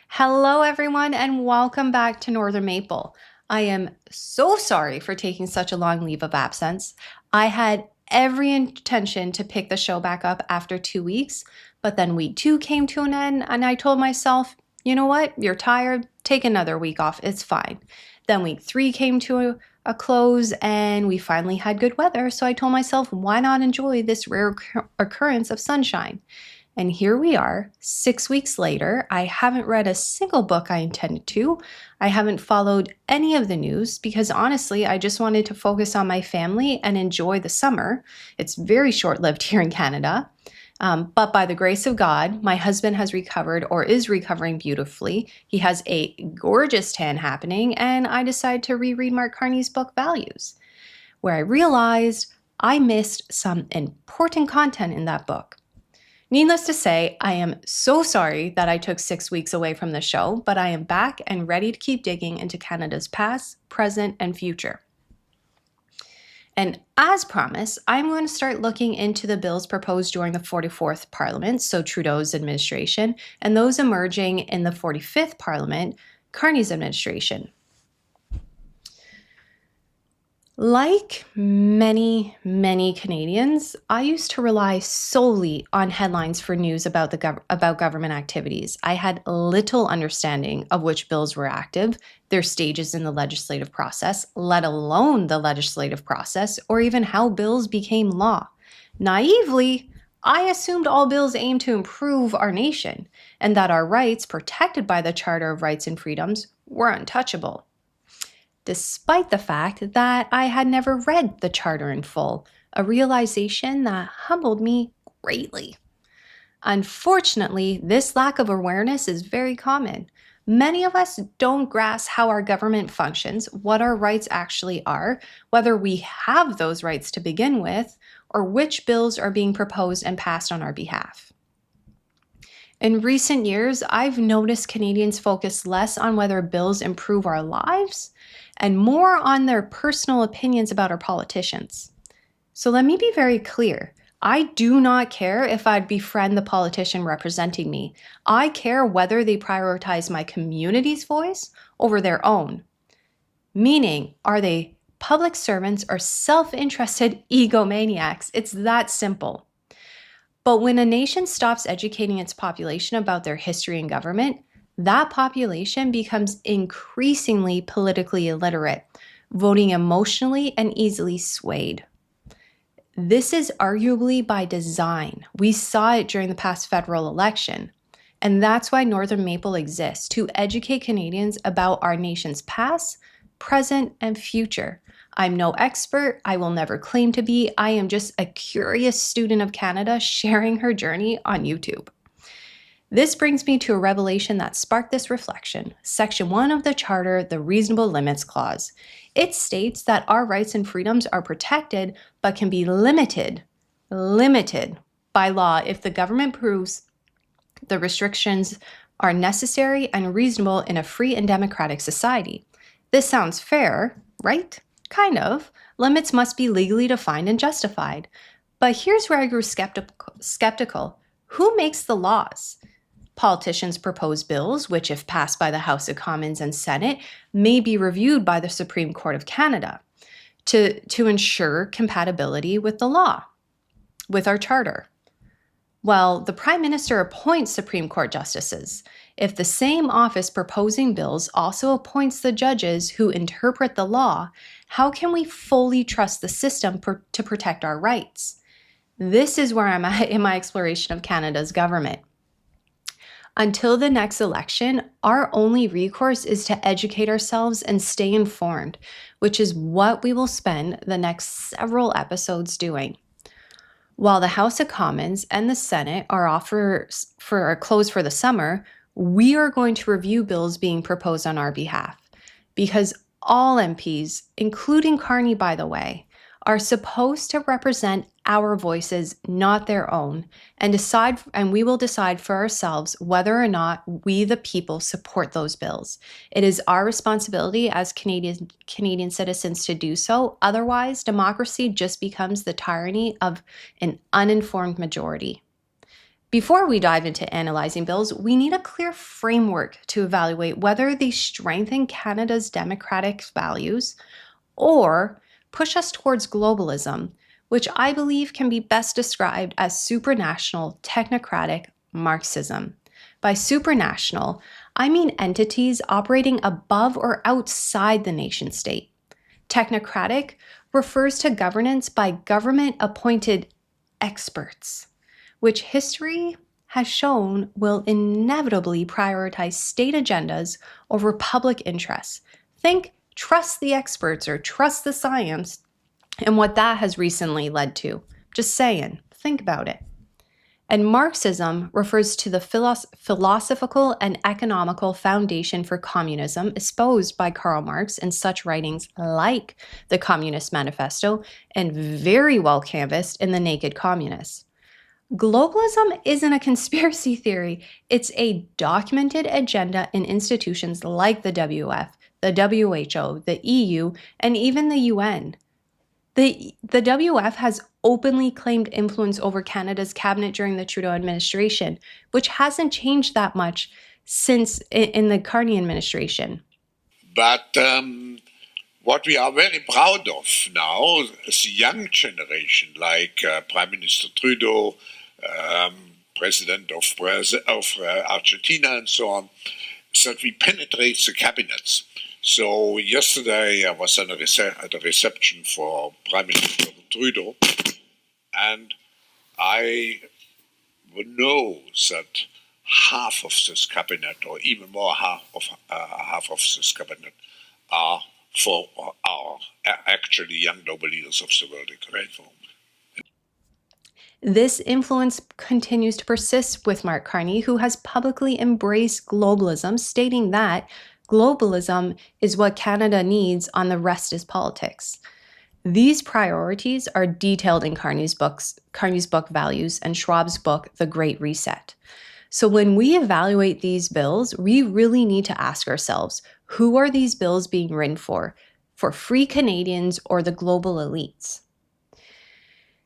Hello, everyone, and welcome back to Northern Maple. I am so sorry for taking such a long leave of absence. I had every intention to pick the show back up after 2 weeks, but then week 2 came to an end, and I told myself, you know what, you're tired, take another week off, it's fine. Then week 3 came to a close, and we finally had good weather, so I told myself, why not enjoy this rare occurrence of sunshine? And here we are, 6 weeks later. I haven't read a single book I intended to. I haven't followed any of the news because honestly, I just wanted to focus on my family and enjoy the summer. It's very short lived here in Canada. But by the grace of God, my husband has recovered or is recovering beautifully. He has a gorgeous tan happening, and I decided to reread Mark Carney's book Values, where I realized I missed some important content in that book. Needless to say, I am so sorry that I took 6 weeks away from the show, but I am back and ready to keep digging into Canada's past, present, and future. And as promised, I'm going to start looking into the bills proposed during the 44th Parliament, so Trudeau's administration, and those emerging in the 45th Parliament, Carney's administration. Like many Canadians, I used to rely solely on headlines for news about government activities. I had little understanding of which bills were active, their stages in the legislative process, let alone the legislative process, or even how bills became law. Naively, I assumed all bills aimed to improve our nation and that our rights, protected by the Charter of Rights and Freedoms, were untouchable, despite the fact that I had never read the Charter in full, a realization that humbled me greatly. Unfortunately, this lack of awareness is very common. Many of us don't grasp how our government functions, what our rights actually are, whether we have those rights to begin with, or which bills are being proposed and passed on our behalf. In recent years, I've noticed Canadians focus less on whether bills improve our lives and more on their personal opinions about our politicians. So let me be very clear. I do not care if I'd befriend the politician representing me. I care whether they prioritize my community's voice over their own. Meaning, are they public servants or self-interested egomaniacs? It's that simple. But when a nation stops educating its population about their history and government, that population becomes increasingly politically illiterate, voting emotionally and easily swayed. This is arguably by design. We saw it during the past federal election. And that's why Northern Maple exists, to educate Canadians about our nation's past, present, and future. I'm no expert. I will never claim to be. I am just a curious student of Canada sharing her journey on YouTube. This brings me to a revelation that sparked this reflection. Section 1 of the Charter, the Reasonable Limits Clause. It states that our rights and freedoms are protected, but can be limited by law if the government proves the restrictions are necessary and reasonable in a free and democratic society. This sounds fair, right? Kind of. Limits must be legally defined and justified. But here's where I grew skeptical. Who makes the laws? Politicians propose bills, which, if passed by the House of Commons and Senate, may be reviewed by the Supreme Court of Canada to ensure compatibility with the law, with our charter. Well, the Prime Minister appoints Supreme Court justices. If the same office proposing bills also appoints the judges who interpret the law, how can we fully trust the system to protect our rights? This is where I'm at in my exploration of Canada's government. Until the next election, our only recourse is to educate ourselves and stay informed, which is what we will spend the next several episodes doing. While the House of Commons and the Senate are closed for the summer, we are going to review bills being proposed on our behalf, because all MPs, including Carney, by the way, are supposed to represent our voices, not their own, and we will decide for ourselves whether or not we, the people, support those bills. It is our responsibility as Canadian citizens to do so. Otherwise, democracy just becomes the tyranny of an uninformed majority. Before we dive into analyzing bills, we need a clear framework to evaluate whether they strengthen Canada's democratic values or push us towards globalism, which I believe can be best described as supranational technocratic Marxism. By supranational, I mean entities operating above or outside the nation state. Technocratic refers to governance by government-appointed experts, which history has shown will inevitably prioritize state agendas over public interests. Think trust the experts or trust the science and what that has recently led to. Just saying, think about it. And Marxism refers to the philosophical and economical foundation for communism espoused by Karl Marx in such writings like the Communist Manifesto and very well canvassed in The Naked Communists. Globalism isn't a conspiracy theory. It's a documented agenda in institutions like the WF, the WHO, the EU, and even the UN. The WF has openly claimed influence over Canada's cabinet during the Trudeau administration, which hasn't changed that much since in the Carney administration. But what we are very proud of now is the young generation, like Prime Minister Trudeau, President of Argentina, and so on, is that we penetrate the cabinets. So yesterday I was at a reception for Prime Minister Trudeau, and I know that half of this cabinet, or even more half of this cabinet, are actually young global leaders of the world economy. This influence continues to persist with Mark Carney, who has publicly embraced globalism, stating that globalism is what Canada needs on the rest is politics. These priorities are detailed in Carney's book Values and Schwab's book, The Great Reset. So when we evaluate these bills, we really need to ask ourselves, who are these bills being written for? For free Canadians or the global elites?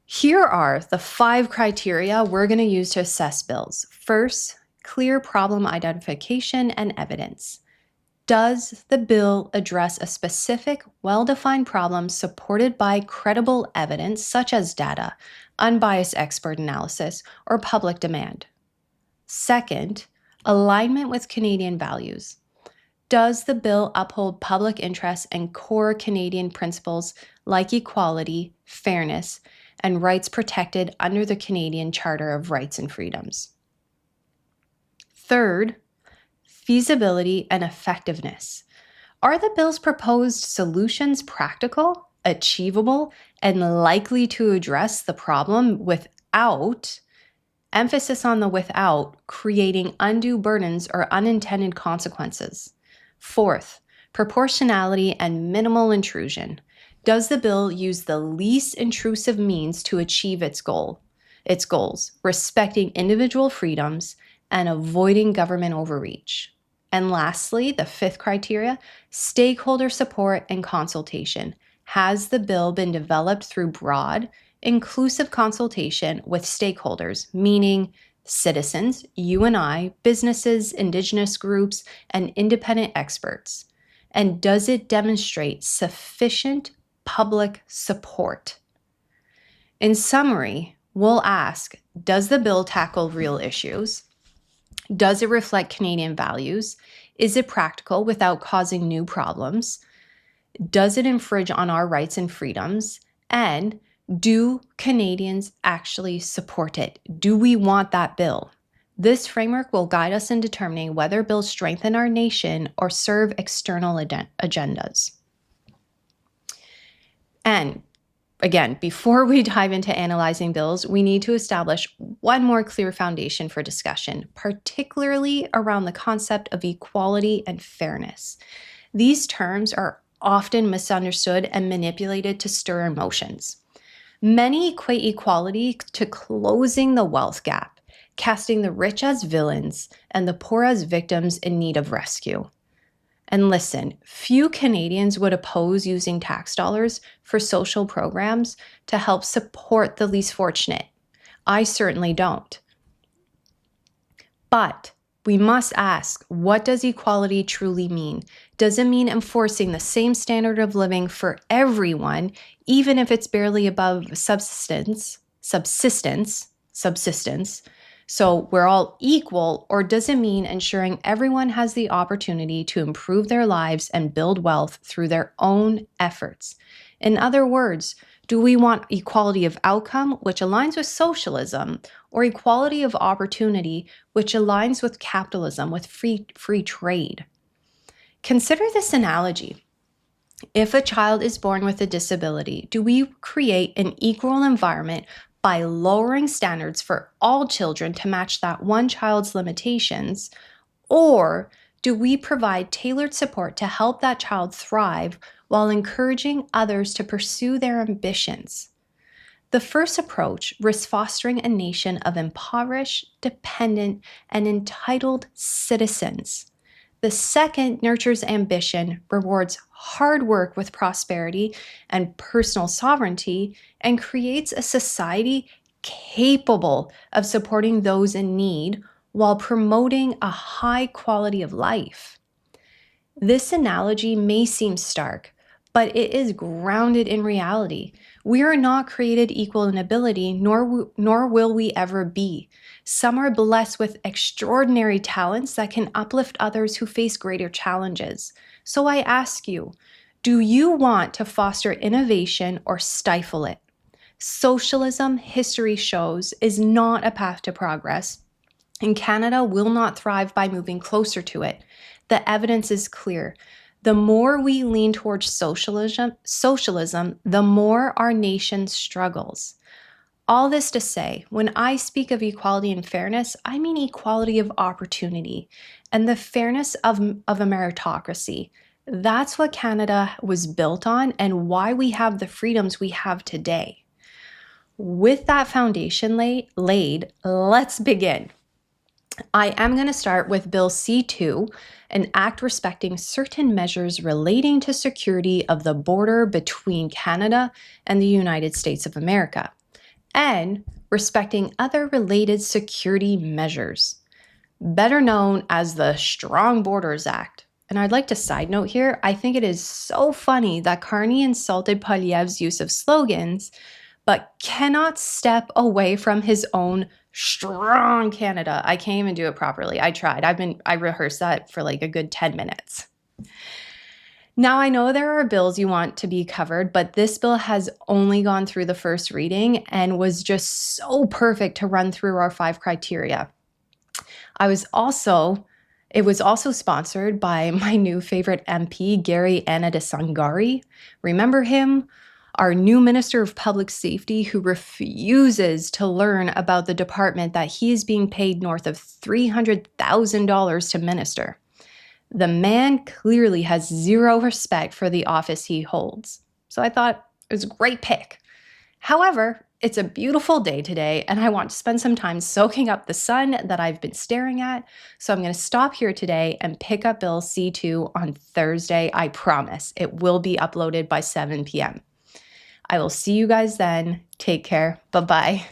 Here are the 5 criteria we're going to use to assess bills. First, clear problem identification and evidence. Does the bill address a specific, well-defined problem supported by credible evidence such as data, unbiased expert analysis, or public demand? Second, alignment with Canadian values. Does the bill uphold public interest and core Canadian principles like equality, fairness, and rights protected under the Canadian Charter of Rights and Freedoms? Third, feasibility and effectiveness. Are the bill's proposed solutions practical, achievable, and likely to address the problem without, emphasis on the without, creating undue burdens or unintended consequences? Fourth, proportionality and minimal intrusion. Does the bill use the least intrusive means to achieve its goals, respecting individual freedoms and avoiding government overreach? And lastly, the 5th criteria, stakeholder support and consultation. Has the bill been developed through broad, inclusive consultation with stakeholders, meaning citizens, you and I, businesses, Indigenous groups, and independent experts? And does it demonstrate sufficient public support? In summary, we'll ask, does the bill tackle real issues? Does it reflect Canadian values? Is it practical without causing new problems? Does it infringe on our rights and freedoms? And do Canadians actually support it? Do we want that bill? This framework will guide us in determining whether bills strengthen our nation or serve external agendas. And again, before we dive into analyzing bills, we need to establish one more clear foundation for discussion, particularly around the concept of equality and fairness. These terms are often misunderstood and manipulated to stir emotions. Many equate equality to closing the wealth gap, casting the rich as villains and the poor as victims in need of rescue. And listen, few Canadians would oppose using tax dollars for social programs to help support the least fortunate. I certainly don't. But we must ask, what does equality truly mean? Does it mean enforcing the same standard of living for everyone, even if it's barely above subsistence? So we're all equal, or does it mean ensuring everyone has the opportunity to improve their lives and build wealth through their own efforts? In other words, do we want equality of outcome, which aligns with socialism, or equality of opportunity, which aligns with capitalism, with free trade? Consider this analogy. If a child is born with a disability, do we create an equal environment by lowering standards for all children to match that one child's limitations? Or do we provide tailored support to help that child thrive while encouraging others to pursue their ambitions? The first approach risks fostering a nation of impoverished, dependent, and entitled citizens. The second nurtures ambition, rewards hard work with prosperity and personal sovereignty, and creates a society capable of supporting those in need while promoting a high quality of life. This analogy may seem stark, but it is grounded in reality. We are not created equal in ability, nor will we ever be. Some are blessed with extraordinary talents that can uplift others who face greater challenges. So I ask you, do you want to foster innovation or stifle it? Socialism, history shows, is not a path to progress, and Canada will not thrive by moving closer to it. The evidence is clear. The more we lean towards socialism, the more our nation struggles. All this to say, when I speak of equality and fairness, I mean equality of opportunity and the fairness of a meritocracy. That's what Canada was built on and why we have the freedoms we have today. With that foundation laid, let's begin. I am going to start with Bill C-2, an act respecting certain measures relating to security of the border between Canada and the United States of America, and respecting other related security measures, better known as the Strong Borders Act. And I'd like to side note here, I think it is so funny that Carney insulted Poilievre's use of slogans, but cannot step away from his own strong Canada. I can't even do it properly. I tried. I rehearsed that for like a good 10 minutes. Now, I know there are bills you want to be covered, but this bill has only gone through the first reading and was just so perfect to run through our 5 criteria. It was also sponsored by my new favorite MP, Gary Anadasangari. Remember him? Our new Minister of Public Safety, who refuses to learn about the department that he is being paid north of $300,000 to minister. The man clearly has zero respect for the office he holds. So I thought it was a great pick. However, it's a beautiful day today, and I want to spend some time soaking up the sun that I've been staring at. So I'm going to stop here today and pick up Bill C-2 on Thursday. I promise it will be uploaded by 7 p.m. I will see you guys then. Take care. Bye-bye.